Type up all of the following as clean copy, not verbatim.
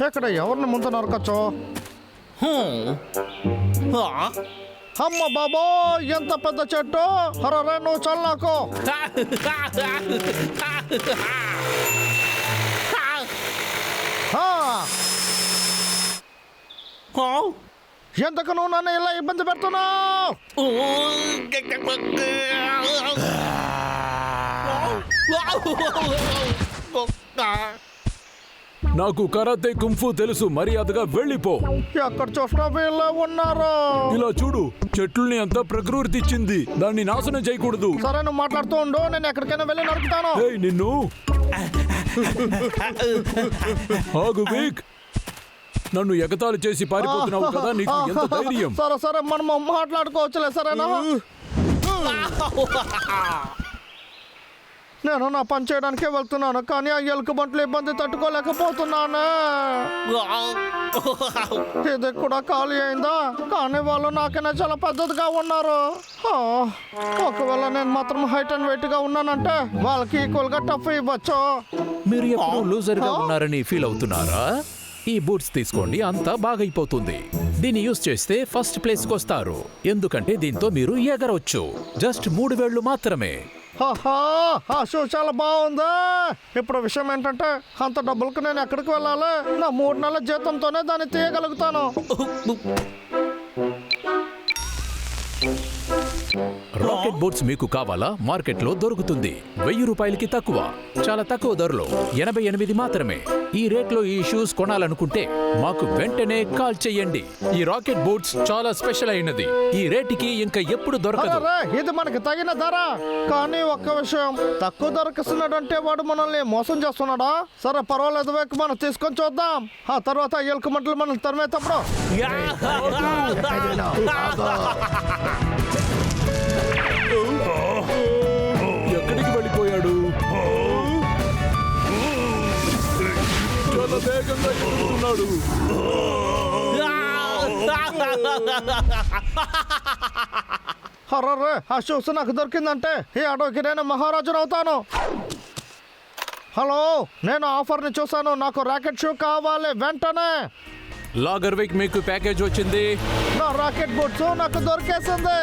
ఇక్కడ ఎవరిని ముందు నరకచ్చు? అమ్మ బాబో, ఎంత పెద్ద చెట్టు! అరే నువ్వు చల్ నాకు. ఎందుకు నువ్వు నన్ను ఇలా ఇబ్బంది పెడుతున్నావు? నాకు కరాతే కుంఫు తెలుసు, మర్యాదగా వెళ్ళిపో. ఎక్కడ చూసినా వీళ్ళే ఉన్నారు. ఇలా చూడు, చెట్లని అంతా ప్రకృతి ఇచ్చింది, దాన్ని నాశనం చేయకూడదు. సరే నువ్వు మాట్లాడుతూ ఉండు, నేను ఎక్కడికైనా వెళ్ళి నరుకుతాను. నిన్ను ఆగు వీక్, నన్ను ఎగతాళి చేసి పారిపోతున్నావు కదా, నీకు ఎంత ధైర్యం? సరే సరే మనం మాట్లాడుకోవచ్చులే, సరేనా? నేను నా పని చేయడానికే వెళ్తున్నాను, కానీ ఆ ఎలుకబంట్లు ఇబ్బంది తట్టుకోలేకపోతున్నాను. ఇది కూడా ఖాళీ అయిందా? కానీ వాళ్ళు నాకైనా చాలా పెద్దదిగా ఉన్నారు. ఒకవేళ నేను మాత్రం హైట్ అండ్ వెయిట్ గా ఉన్నానంటే వాళ్ళకి ఈక్వల్ గా టఫ్ ఇవ్వచ్చు. మీరు ఎప్పుడు లూజర్ గా ఉన్నారని ఫీల్ అవుతున్నారా? ఈ బూట్స్ తీసుకోండి, అంతా బాగైపోతుంది. దీన్ని యూస్ చేస్తే ఫస్ట్ ప్లేస్ కి వస్తారు, ఎందుకంటే దీంతో మీరు ఎగరవచ్చు. జస్ట్ 3 వేళ్లు మాత్రమే. ఆ షూ చాలా బాగుంది. ఇప్పుడు విషయం ఏంటంటే, అంత డబ్బులకు నేను ఎక్కడికి వెళ్ళాలి? నా 3 నెలల జీతంతోనే దాన్ని తీయగలుగుతాను. రాకెట్ బూట్స్ మీకు కావాలా? మార్కెట్లో దొరుకుతుంది 1000 రూపాయలకి తక్కువ, చాలా తక్కువ ధరలో 88 మాత్రమే. ఈ రేట్లో ఈ షూస్ కొనాలనుకుంటే మాకు వెంటనే కాల్ చెయ్యండి. ఈ రాకెట్ బూట్స్ చాలా స్పెషల్ అయినది, ఈ రేటుకి ఇంకా ఎప్పుడు దొరకదు. ఇది మనకి తగిన ధర. కానీ ఒక్క విషయం, తక్కువ ధరకిస్తున్నాడంటే వాడు మనల్ని మోసం చేస్తున్నాడా? సరే పర్వాలేదు, మనం తీసుకొని చూద్దాం. ఆ తర్వాత ఎలుక మంటలు మనం తరిమేటప్పుడు ఎక్కడికి వెళ్ళిపోయాడు? చాలా వేగంగా ఎగురుతున్నాడు. అర్రే, ఆ షూస్ నాకు దొరికిందంటే ఈ అడవికి నేను మహారాజును అవుతాను. హలో, నేను ఆఫర్ని చూసాను, నాకు రాకెట్ షూ కావాలి వెంటనే. లాగర్ వీక్ మీకు ప్యాకేజ్ వచ్చింది. నా రాకెట్ బూట్స్ నాకు దొరికేసింది.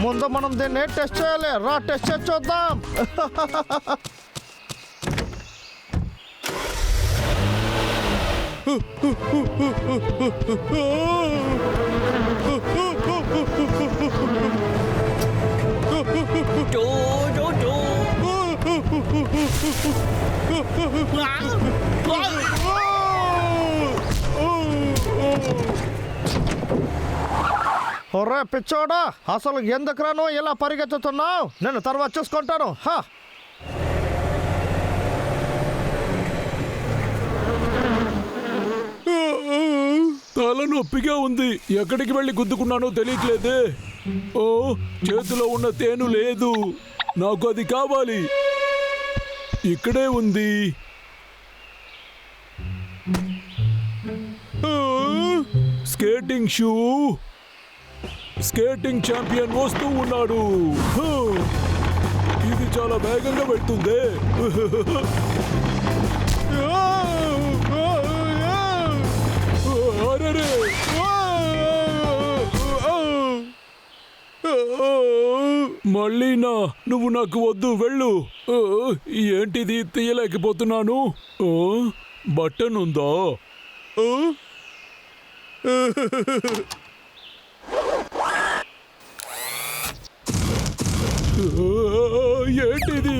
ముందు మనం దీన్ని టెస్ట్ చేయాలి. రా, టెస్ట్ చేసి చూద్దాం. ఒరే పిచ్చోడా, అసలు ఎందుకురా నువ్వు ఇలా పరిగెత్తుతున్నావు? నేను తర్వాత చూసుకుంటాను. తల నొప్పిగా ఉంది, ఎక్కడికి వెళ్ళి గుద్దుకున్నానో తెలియట్లేదే. ఓ, చేతిలో ఉన్న తేను లేదు, నాకు అది కావాలి. ఇక్కడే ఉంది. Skating shoe. స్కేటింగ్ ఛాంపియన్ వస్తూ ఉన్నాడు. ఇది చాలా వేగంగా వెళ్తుంది. అరే, మళ్ళీనా? నువ్వు నాకు వద్దు, వెళ్ళు. ఏంటిది, తీయలేకపోతున్నాను. బటన్ ఉందా? ఏంటిది?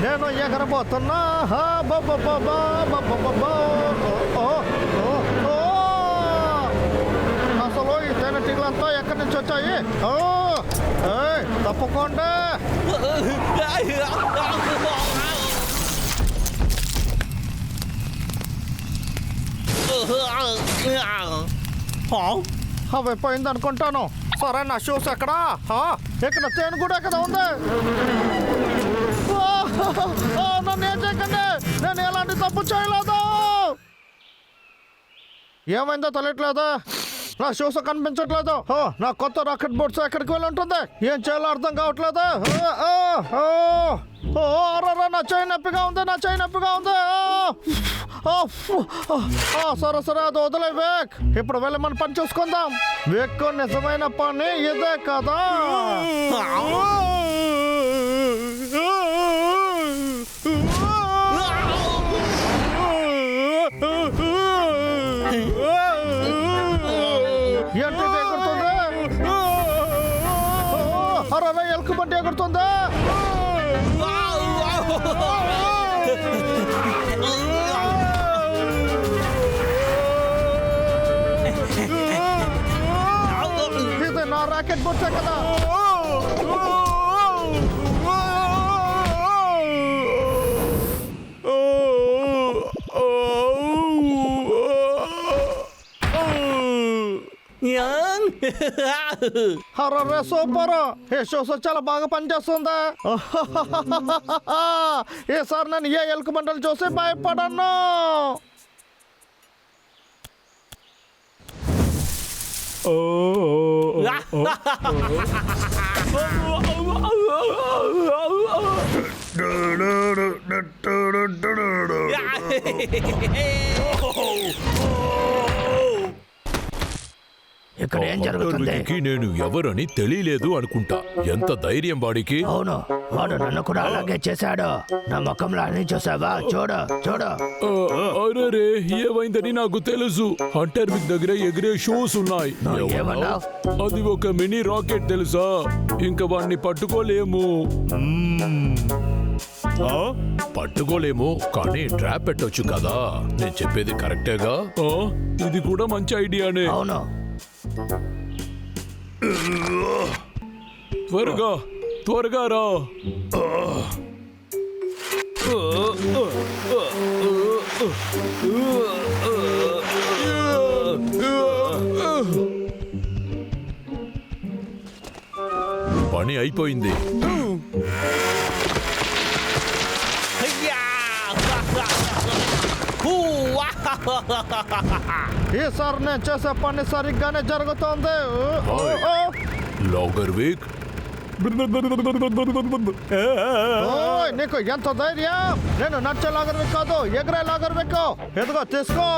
నేను ఎగరబోతున్నా. అసలు ఈ తేనెటీగలంతా ఎక్కడి నుంచి వచ్చాయి? తప్పకుండా. అవి పోయింది అనుకుంటాను. సరే, నా షూస్ ఎక్కడా? ఇక్కడ తేను కూడా ఎక్కడ ఉంది? నన్ను ఏం చేయకండి, నేను ఎలాంటి తప్పు చేయలేదు. ఏమైందో తెలియట్లేదు. నా షూస్ కనిపించట్లేదు. నా కొత్త రాకెట్ బోట్స్ ఎక్కడికి వెళ్ళి ఉంటుంది? ఏం చేయాలో అర్థం కావట్లేదు. నా చేయి నొప్పిగా ఉంది, నా చేయి నొప్పిగా ఉంది. సరే సరే, అది వదిలే వేక్. ఇప్పుడు వెళ్ళి మన పని చూసుకుందాం. వేక్ నిజమైన పని ఇదే కదా. ఏంటి ఎగురుతుంది? అరే ఎలుకబంటి ఎగురుతుందా? ఇది నా రాకెట్ బోట్సే కదా. అరే సూపర్, ఏ షోస్ చాలా బాగా పనిచేస్తుందా? ఈసారి నేను ఏ ఎలుక మంటలు చూసి భయపడను. ఇక్కడ ఏం జరుగుతుంది? నేను ఎవరని తెలియలేదు అనుకుంటా. ఎంత ధైర్యం వాడికి! అవును, వాడు నన్ను కూడా అలాగే చేశాడు. నా ముఖంలో అని చూసావా? చూడు చూడు. అరే ఏమైందని నాకు తెలుసు. హంటర్ విక్ దగ్గర ఎగిరే షూస్ ఉన్నాయి. ఏమన్నావ్? అది ఒక మినీ రాకెట్ తెలుసా? ఇంకా వాడిని పట్టుకోలేము. పట్టుకోలేము, కానీ ట్రాప్ పెట్టొచ్చు కదా. నేను చెప్పేది కరెక్టేగా? ఇది కూడా మంచి ఐడియానే. అవును, త్వరగా త్వరగా రా. పని అయిపోయింది. ఈసారి నేను చేసే పని సరిగ్గానే జరుగుతోంది. లాగర్ వీక్, నీకు ఎంత ధైర్యం? నేను నడిచే లాగర్ వీక్ కాదు, ఎగిరే లాగర్ వీక్. ఎదుగో తీసుకో.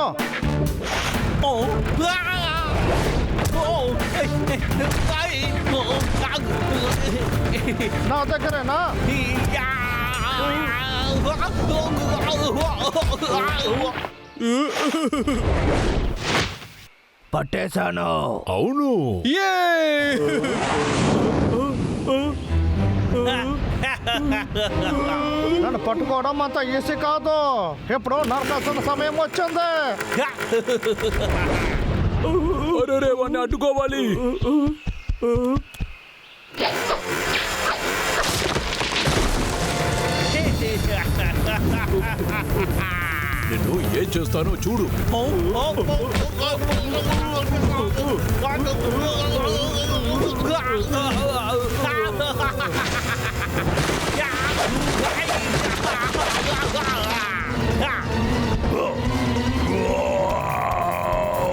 నా దగ్గరేనా? పట్టేశాను. అవును. నన్ను పట్టుకోవడం అంత ఈజీ కాదు. ఇప్పుడు నరకాల్సిన సమయం వచ్చింది. అరే వాడిని అడ్డుకోవాలి. నిన్ను ఏం చేస్తానో చూడు.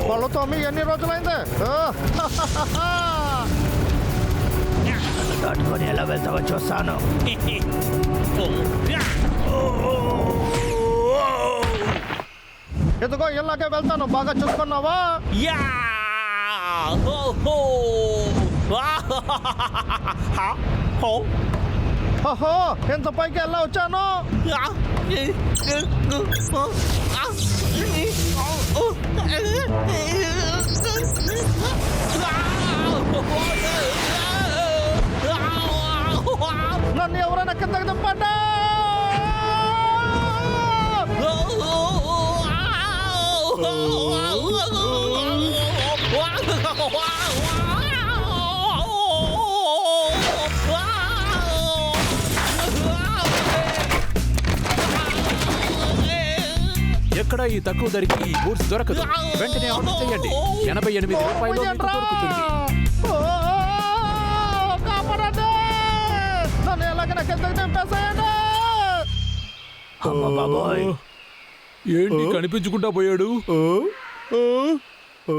వాళ్ళతో మీ ఎన్ని రోజులైంది? దాటుకొని ఎలా వెళ్తావో చూస్తాను. ఎదుగో ఇలాగే వెళ్తాను. బాగా చూసుకున్నావా? ఓహో, ఎంత పైకి ఎలా వచ్చాను? నన్ను ఎవరైనా కిందకి దింపండి. ఎక్కడ ఈ తక్కువ ధరకి ఈ బూట్స్ దొరకదు. వెంటనే ఆర్డర్ చేయండి. 88 రూపాయలు మీకు దొరుకుతుంది. కాపాడండి, నన్ను ఎలాగైనా కిందకి దింపేసేయండి. అమ్మ బాబోయ్, ఏంటి కనిపించుకుంటా పోయాడు? ఆ?